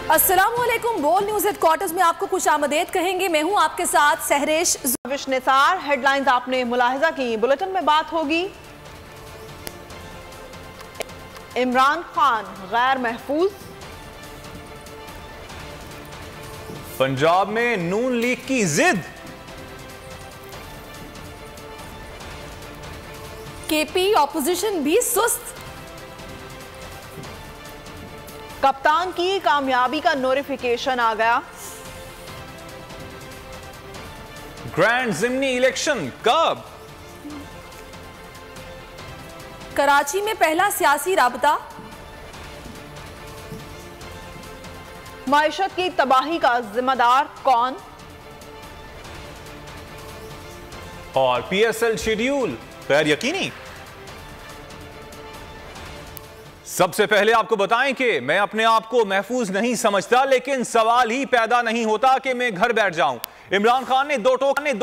अस्सलामुअलैकुम। बोल news headquarters में आपको खुश आमदेद कहेंगे। मैं हूं आपके साथ सहरेश निसार। हेडलाइंस आपने मुलाहिजा की। बुलेटिन में बात होगी इमरान खान गैर महफूज, पंजाब में नून लीग की जिद, केपी ऑपोजिशन भी सुस्त, कप्तान की कामयाबी का नोटिफिकेशन आ गया, ग्रैंड जिमनी इलेक्शन कब, कराची में पहला सियासी राबता, माइशत की तबाही का जिम्मेदार कौन, और पीएसएल शेड्यूल गैर यकीनी। सबसे पहले आपको बताएं कि मैं अपने आप को महफूज नहीं समझता, लेकिन सवाल ही पैदा नहीं होता कि मैं घर बैठ जाऊं। इमरान खान ने दो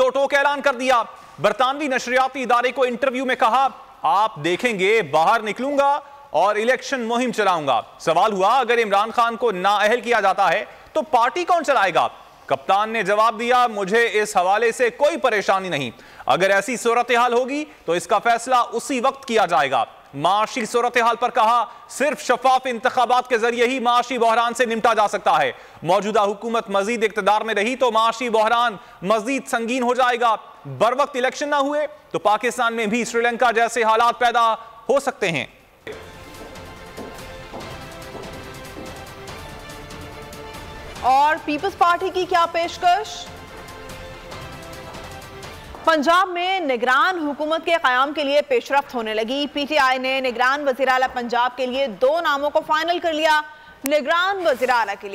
टोक ऐलान कर दिया। बरतानवी नशरियाती इदारे को इंटरव्यू में कहा, आप देखेंगे बाहर निकलूंगा और इलेक्शन मुहिम चलाऊंगा। सवाल हुआ, अगर इमरान खान को नाअहल किया जाता है तो पार्टी कौन चलाएगा? कप्तान ने जवाब दिया, मुझे इस हवाले से कोई परेशानी नहीं। अगर ऐसी सूरत हाल होगी तो इसका फैसला उसी वक्त किया जाएगा। माशी सूरत हाल पर कहा, सिर्फ शफाफ इंतखाबात के जरिए ही माशी बहरान से निपटा जा सकता है। मौजूदा हुकूमत मजीद इक्तदार में रही तो माशी बहरान मजीद संगीन हो जाएगा। बर वक्त इलेक्शन ना हुए तो पाकिस्तान में भी श्रीलंका जैसे हालात पैदा हो सकते हैं। और पीपल्स पार्टी की क्या पेशकश? पंजाब में निगरान हुकूमत के क़याम के लिए पेशरफ्त होने लगी। पीटीआई ने निगरान वज़ीर आला पंजाब के लिए 2 नामों को फाइनल कर लिया। निगरान वज़ीर आला के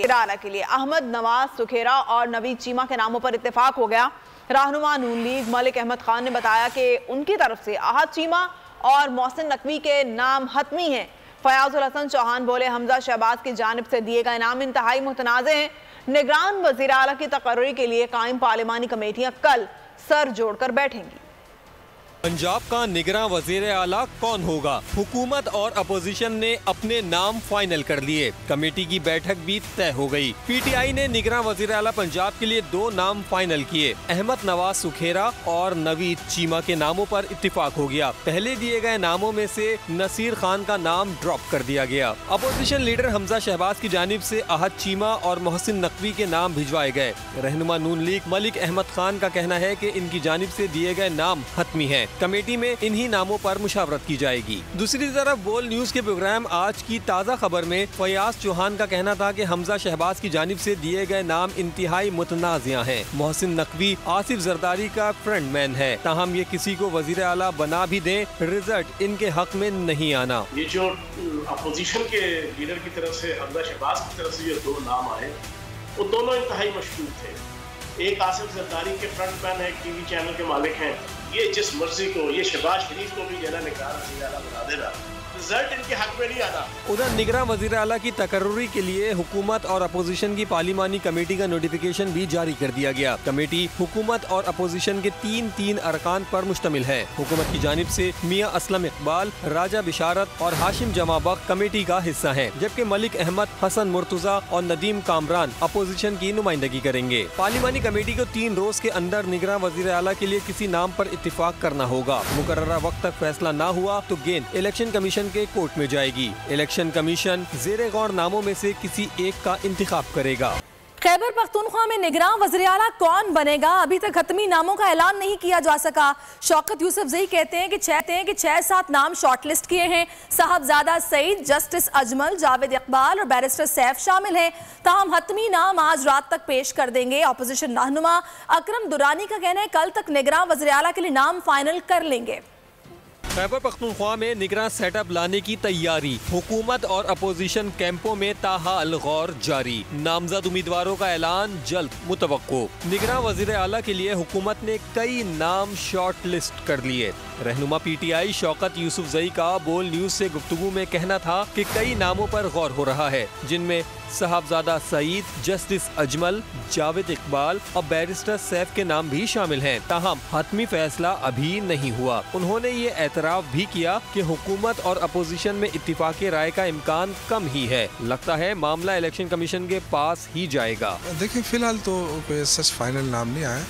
लिए अहमद नवाज सुखेरा और नवीद चीमा के नामों पर इत्तेफाक हो गया। रहनुमा नून लीग मलिक अहमद खान ने बताया कि उनकी तरफ से अहद चीमा और मोहसिन नकवी के नाम हतमी हैं। फयाजुल हसन चौहान बोले, हमजा शहबाज की जानिब से दिए गए नाम इंतहाई मुतनाज़े हैं। निगरान वज़ीर आला की तकर्री के लिए कायम पार्लिमानी कमेटियां कल सर जोड़कर बैठेंगी। पंजाब का निगरान वज़ीर आला कौन होगा? हुकूमत और अपोजिशन ने अपने नाम फाइनल कर लिए। कमेटी की बैठक भी तय हो गई। पीटीआई ने निगरान वज़ीर आला पंजाब के लिए 2 नाम फाइनल किए। अहमद नवाज सुखेरा और नवीद चीमा के नामों पर इत्तिफाक हो गया। पहले दिए गए नामों में से नसीर खान का नाम ड्रॉप कर दिया गया। अपोजिशन लीडर हमजा शहबाज की जानिब से अहद चीमा और मोहसिन नकवी के नाम भिजवाए गए। रहनुमा नून लीग मलिक अहमद खान का कहना है कि इनकी जानिब से दिए गए नाम हतमी हैं। कमेटी में इन्हीं नामों पर मुशावरत की जाएगी। दूसरी तरफ बोल न्यूज के प्रोग्राम आज की ताज़ा खबर में फयाज चौहान का कहना था कि हमजा शहबाज की जानिब से दिए गए नाम इंतहाई मुतनाज़िया हैं। मोहसिन नकवी आसिफ जरदारी का फ्रंट मैन है, ताहम ये किसी को वजीर आला बना भी दें, रिजल्ट इनके हक में नहीं आना। ये जो अपोजिशन के लीडर की तरफ से हमजा शहबाज की तरफ से ये 2 नाम आए, वो दोनों इंतहाई मशकूक थे। एक आसिफ जरदारी के फ्रंट मैन है, टीवी चैनल के मालिक हैं। ये जिस मर्जी को, ये शहबाज शरीफ को भी जना निकाल बना देना, रिजल्ट इनके हक में नहीं आना। उधर निगरान वज़ीर आला की तकर्री के लिए हुकूमत और अपोजिशन की पार्लिमानी कमेटी का नोटिफिकेशन भी जारी कर दिया गया। कमेटी हुकूमत और अपोजिशन के 3 अरकान पर मुश्तमिल है। हुकूमत की जानिब से मियां असलम इकबाल, राजा बिशारत और हाशिम जमाबख्श कमेटी का हिस्सा है, जबकि मलिक अहमद, हसन मुर्तजा और नदीम कामरान अपोजिशन की नुमाइंदगी करेंगे। पार्लिमानी कमेटी को 3 रोज के अंदर निगरान वज़ीर आला के लिए किसी नाम पर इत्तिफाक करना होगा। मुकर्ररा वक्त तक फैसला न हुआ तो गेंद इलेक्शन कमीशन के कोर्ट में जाएगी। इलेक्शन कमीशन ज़ेरे गौर नामों में से किसी एक का इंतखाब करेगा। खैबर पख्तूनख्वा में निगरान वज़ीर आला कौन बनेगा? अभी तक हतमी नामों का ऐलान नहीं किया जा सका। शौकत यूसुफजई कहते हैं कि 6-7 नाम शॉर्टलिस्ट किए हैं। साहबजादा सईद, जस्टिस अजमल, जावेद इकबाल और बैरिस्टर सैफ शामिल हैं। ताहम हतमी नाम आज रात तक पेश कर देंगे। अपोजिशन रहनुमा अकरम दुरानी का कहना है कल तक निगरान वज़ीर आला के लिए नाम फाइनल कर लेंगे। खैबर पख्तूनख्वा में निगरान सेटअप लाने की तैयारी। हुकूमत और अपोजिशन कैंपों में ताहाल गौर जारी। नामजद उम्मीदवारों का ऐलान जल्द मुतवक्को। निगरान वज़ीर आला के लिए हुकूमत ने कई नाम शॉर्ट लिस्ट कर लिए। रहनुमा पीटीआई शौकत यूसुफजई का बोल न्यूज से गुफ्तगू में कहना था कि कई नामों पर गौर हो रहा है, जिनमें साहबजादा सईद, जस्टिस अजमल, जावेद इकबाल और बैरिस्टर सैफ के नाम भी शामिल हैं। ताहम हतमी फैसला अभी नहीं हुआ। उन्होंने ये एतराफ भी किया कि हुकूमत और अपोजिशन में इत्तिफाक़ी राय का इम्कान कम ही है। लगता है मामला इलेक्शन कमीशन के पास ही जाएगा। देखिए, फिलहाल तो कोई सच फाइनल नाम नहीं आया,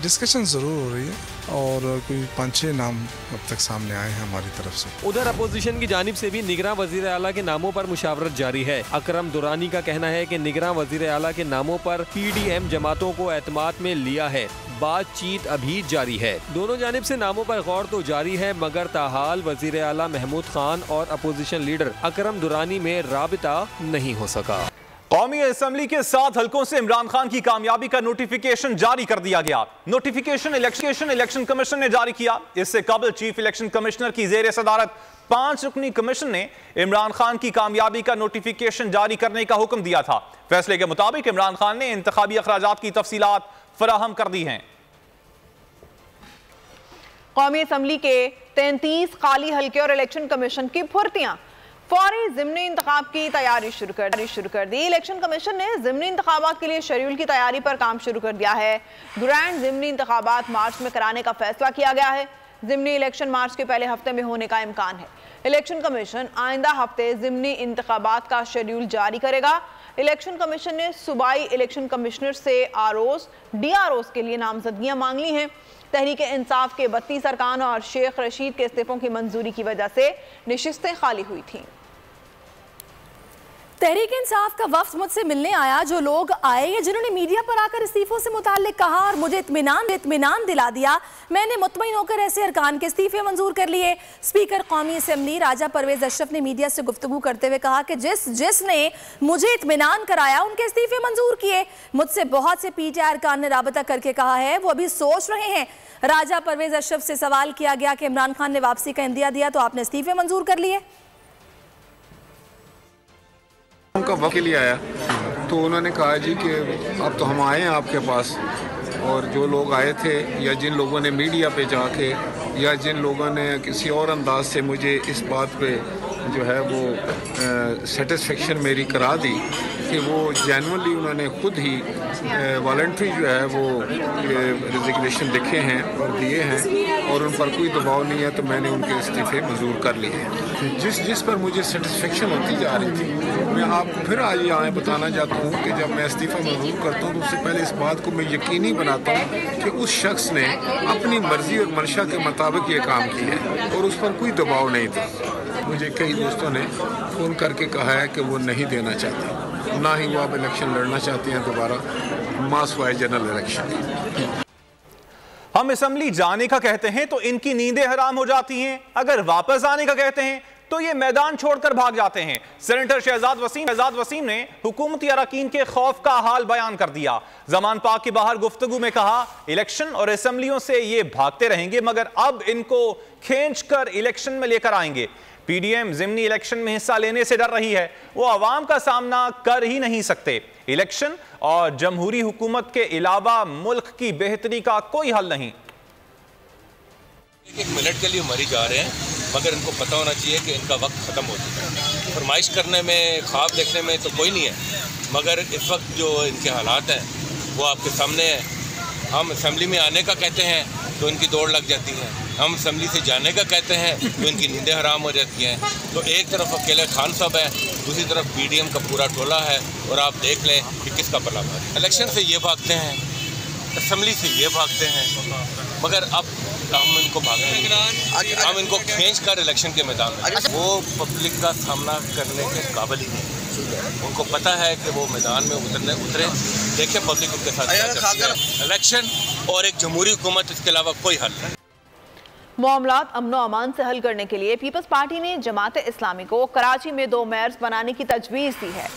डिस्कशन जरूर हो रही है और कोई 5-6 नाम अब तक सामने आए हैं हमारी तरफ से। उधर अपोजिशन की जानिब से भी निगरां वजीर आला के नामों पर मुशावरत जारी है। अकरम दुरानी का कहना है कि निगरां वजीर आला के नामों पर PDM जमातों को एतमाद में लिया है। बातचीत अभी जारी है। दोनों जानिब से नामों पर गौर तो जारी है, मगर ताहाल वजीर आला महमूद खान और अपोजिशन लीडर अकरम दुरानी में राबिता नहीं हो सका। कौमी असेंबली के 7 हलकों से इमरान खान की कामयाबी का नोटिफिकेशन जारी कर दिया गया। नोटिफिकेशन इलेक्शन कमीशन ने जारी किया। इससे कबल चीफ इलेक्शन कमिश्नर की जेर सदारत 5 रुकनी कमीशन ने इमरान खान की कामयाबी का नोटिफिकेशन जारी करने का हुक्म दिया था। फैसले के मुताबिक इमरान खान ने इंतखाबी अखराजात की तफसीलात फराहम कर दी हैं। कौमी असेंबली के 33 खाली हल्के और इलेक्शन कमीशन की भर्तियां, फौरी ज़िमनी इंतखाब की तैयारी शुरू कर दी। इलेक्शन कमीशन ने ज़िमनी इंतखाबात के लिए शेड्यूल की तैयारी पर काम शुरू कर दिया है। ग्रैंड ज़िमनी इंतखाबात मार्च में कराने का फैसला किया गया है। ज़िमनी इलेक्शन मार्च के पहले हफ्ते में होने का इम्कान है। इलेक्शन कमीशन आइंदा हफ्ते ज़िमनी इंतखाबात का शेड्यूल जारी करेगा। इलेक्शन कमीशन ने सूबाई इलेक्शन कमिश्नर से ROs, DROs के लिए नामजदगियां मांग ली हैं। तहरीक इंसाफ के 32 अरकान और शेख रशीद के इस्तीफों की मंजूरी की वजह से नशिस्तें खाली हुई थीं। तहरीक इंसाफ का वफ्द मुझसे मिलने आया। जो लोग आए या जिन्होंने मीडिया पर आकर इस्तीफों से मुताल्लिक कहा और मुझे इत्मीनान दिला दिया, मैंने मुतमईन होकर ऐसे अरकान के इस्तीफे मंजूर कर लिए। स्पीकर कौमी असेंबली राजा परवेज अशरफ ने मीडिया से गुफ्तगू करते हुए कहा कि जिसने मुझे इत्मीनान कराया उनके इस्तीफे मंजूर किए। मुझसे बहुत से PTI अरकान ने राबता करके कहा है वो अभी सोच रहे हैं। राजा परवेज अशरफ से सवाल किया गया कि इमरान खान ने वापसी का इंदिया दिया तो आपने इस्तीफे मंजूर कर लिए? उनका वक्त के लिए आया तो उन्होंने कहा जी कि अब तो हम आए हैं आपके पास, और जो लोग आए थे या जिन लोगों ने मीडिया पे जाके या जिन लोगों ने किसी और अंदाज से मुझे इस बात पे जो है वो सेटिस्फेक्शन मेरी करा दी कि वो जेन्युइनली उन्होंने खुद ही वॉलंटरी जो है वो रिजिग्नेशन लिखे हैं और दिए हैं और उन पर कोई दबाव नहीं है, तो मैंने उनके इस्तीफे मंजूर कर लिए हैं। जिस पर मुझे सेटिस्फेक्शन होती जा रही थी, मैं आपको फिर आज यहाँ बताना चाहता हूँ कि जब मैं इस्तीफ़ा मंजूर करता हूँ तो उससे पहले इस बात को मैं यकीनी बनाता हूँ कि उस शख्स ने अपनी मर्जी और मंशा के मुताबिक ये काम किया है और उस पर कोई दबाव नहीं था। मुझे कई दोस्तों ने फ़ोन करके कहा है कि वो नहीं देना चाहते, ना ही वो अब इलेक्शन लड़ना चाहते हैं दोबारा, मास वाइज जनरल इलेक्शन। हम असेंबली जाने का कहते हैं तो इनकी नींदें हराम हो जाती हैं, अगर वापस आने का कहते हैं तो ये मैदान छोड़कर भाग जाते हैं। सेनेटर शहजाद वसीम ने हुकूमती अरकान के खौफ का हाल बयान कर दिया। जमान पाक के बाहर गुफ्तगू में कहा, इलेक्शन और असेंबलियों से ये भागते रहेंगे मगर अब इनको खींचकर इलेक्शन में लेकर आएंगे। PDM ज़िमनी इलेक्शन में हिस्सा लेने से डर रही है, वो आवाम का सामना कर ही नहीं सकते। इलेक्शन और जमहूरी हुकूमत के अलावा मुल्क की बेहतरी का कोई हल नहीं। एक मिनट के लिए मरी जा रहे हैं, मगर इनको पता होना चाहिए कि इनका वक्त ख़त्म हो चुका है। फरमाइश करने में, ख्वाब देखने में तो कोई नहीं है, मगर इस वक्त जो इनके हालात हैं वो आपके सामने है। हम असेंबली में आने का कहते हैं तो इनकी दौड़ लग जाती है, हम असेंबली से जाने का कहते हैं तो इनकी नींदें हराम हो जाती हैं। तो एक तरफ अकेले खान साहब है, दूसरी तरफ PDM का पूरा टोला है, और आप देख लें कि किसका भला भारी। इलेक्शन से ये भागते हैं, असेंबली से ये भागते हैं, मगर अब हम इनको भागेंगे, हम इनको खींच कर इलेक्शन के मैदान में, वो पब्लिक का सामना करने के काबिल ही नहीं। उनको पता है कि वो मैदान में उतरे, देखें पब्लिक उनके साथ क्या करती है। इलेक्शन और एक जमहूरी हुकूमत, इसके अलावा कोई हल नहीं। मामलात अमनो अमान से हल करने के लिए पीपल्स पार्टी ने जमात इस्लामी को कराची में 2 मेयर्स बनाने की तजवीज़ दी है।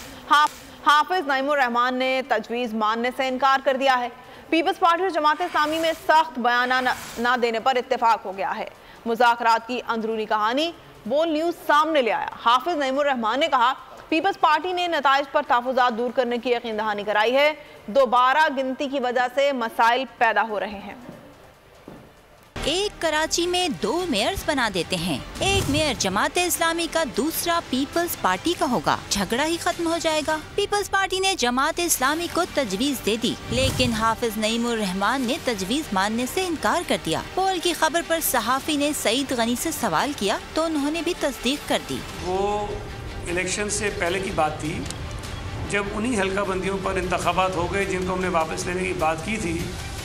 हाफिज नईमुर रहमान ने तजवीज़ मानने से इनकार कर दिया है। पीपल्स पार्टी और जमात इस्लामी में सख्त बयाना ना देने पर इत्तेफाक हो गया है। मुज़ाकरात की अंदरूनी कहानी बोल न्यूज़ सामने ले आया। हाफिज नईमुर रहमान ने कहा, पीपल्स पार्टी ने नताइज पर तहफ़्फ़ुज़ात दूर करने की यकीन दहानी कराई है। दोबारा गिनती की वजह से मसाइल पैदा हो रहे हैं। एक कराची में 2 मेयर्स बना देते हैं। एक मेयर जमात इस्लामी का, दूसरा पीपल्स पार्टी का होगा। झगड़ा ही खत्म हो जाएगा। पीपल्स पार्टी ने जमात इस्लामी को तजवीज दे दी, लेकिन हाफिज नईमुर रहमान ने तजवीज मानने से इनकार कर दिया। पोल की खबर पर सहाफी ने सईद गनी से सवाल किया तो उन्होंने भी तस्दीक कर दी। वो इलेक्शन से पहले की बात थी, जब उन्हीं हल्का बंदियों पर इंतखाबात हो गए जिनको हमने वापस लेने की बात की थी,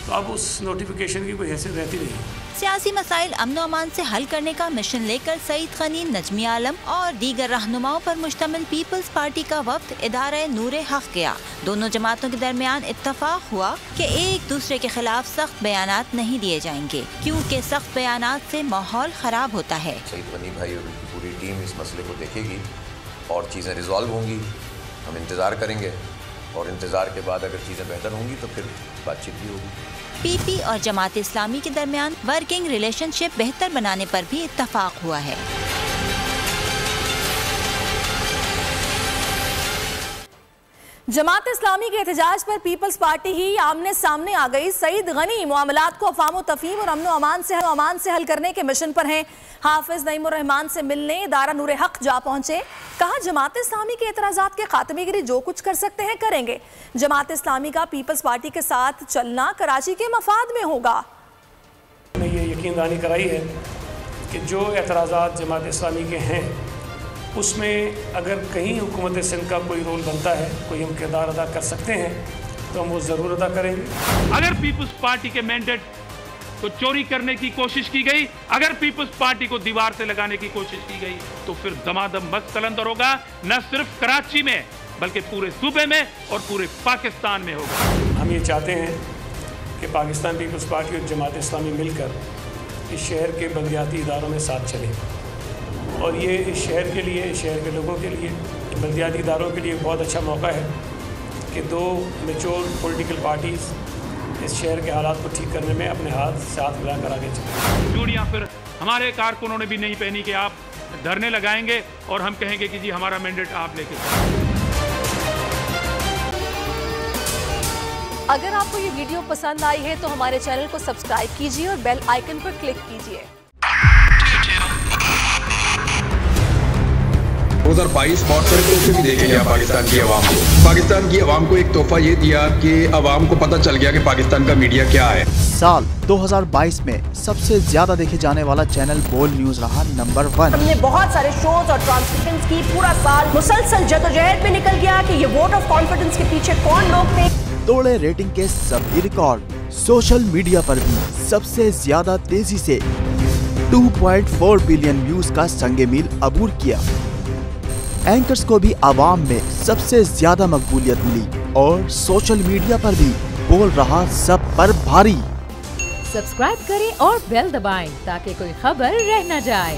तो अब उस नोटिफिकेशन की कोई हैसियत रहती नहीं। सियासी मसाइल अमन अमान से हल करने का मिशन लेकर सईद गनी, नजमी आलम और दीगर रहनुमाओं पर मुश्तमिल पीपल्स पार्टी का वफ्द इदारा नूर हक गया। दोनों जमातों के दरमियान इत्तफाक हुआ कि एक दूसरे के खिलाफ सख्त बयानात नहीं दिए जाएंगे, क्योंकि सख्त बयानात से माहौल खराब होता है। सईद गनी भाई और उनकी पूरी टीम इस मसले को देखेगी और चीज़ें रिजॉल्व होंगी। हम इंतज़ार करेंगे और इंतज़ार के बाद अगर चीज़ें बेहतर होंगी तो फिर बातचीत भी होगी। पीपी और जमात इस्लामी के दरमियान वर्किंग रिलेशनशिप बेहतर बनाने पर भी इत्तफाक हुआ है। जमात इस्लामी के एहतजाज पर पीपल्स पार्टी ही आमने सामने आ गई। सईद गनी मामलात को अफवाम तफहीम और अमन अमान से हल करने के मिशन पर हैं। हाफिज नईमुर रहमान से मिलने इदारा नूर हक जा पहुंचे। कहा जमात इस्लामी के एतराज़ात के खात्मे के लिए जो कुछ कर सकते हैं करेंगे। जमात इस्लामी का पीपल्स पार्टी के साथ चलना कराची के मफाद में होगा। ये यकीन दहानी कराई है कि जो एतराज़ात जमात इस्लामी के हैं उसमें अगर कहीं हुकूमत सिंध का कोई रोल बनता है, कोई हम किरदार अदा कर सकते हैं, तो हम वो ज़रूर अदा करेंगे। अगर पीपल्स पार्टी के मैंडेट को चोरी करने की कोशिश की गई, अगर पीपल्स पार्टी को दीवार से लगाने की कोशिश की गई, तो फिर दमादम मस्त कलंदर होगा, न सिर्फ कराची में बल्कि पूरे सूबे में और पूरे पाकिस्तान में होगा। हम ये चाहते हैं कि पाकिस्तान पीपल्स पार्टी और जमात इस्लामी मिलकर इस शहर के बलदियाती इदारों में साथ चलें, और ये इस शहर के लिए, इस शहर के लोगों के लिए, बलदियाती इदारों के लिए बहुत अच्छा मौका है कि 2 मैच्योर पॉलिटिकल पार्टीज़ इस शहर के हालात को ठीक करने में अपने साथ मिलाकर आगे चलें। चूड़ियाँ फिर हमारे कारकुनों ने भी नहीं पहनी कि आप धरने लगाएंगे और हम कहेंगे कि जी हमारा मैंडेट आप लेके। अगर आपको ये वीडियो पसंद आई है तो हमारे चैनल को सब्सक्राइब कीजिए और बेल आइकन पर क्लिक कीजिए। 2022 बहुत सारे तोहफे भी देखे गया पाकिस्तान की आवाम को। पाकिस्तान की आवाम को एक तोहफा ये दिया कि आवाम को पता चल गया कि पाकिस्तान का मीडिया क्या है। साल 2022 में सबसे ज्यादा देखे जाने वाला चैनल बोल न्यूज रहा नंबर 1। हमने बहुत सारे शोज और ट्रांसमिशंस की, पूरा साल मुसलसल जदोजहद में निकल गया कि ये वोट ऑफ कॉन्फिडेंस के पीछे कौन लोग थे। तोड़े रेटिंग के सभी रिकॉर्ड। सोशल मीडिया पर भी सबसे ज्यादा तेजी से 2.4 बिलियन व्यूज का संगे मील अबूर किया। एंकर्स को भी आवाम में सबसे ज्यादा मकबूलियत मिली और सोशल मीडिया पर भी बोल रहा सब पर भारी। सब्सक्राइब करें और बेल दबाएं ताकि कोई खबर रह न जाए।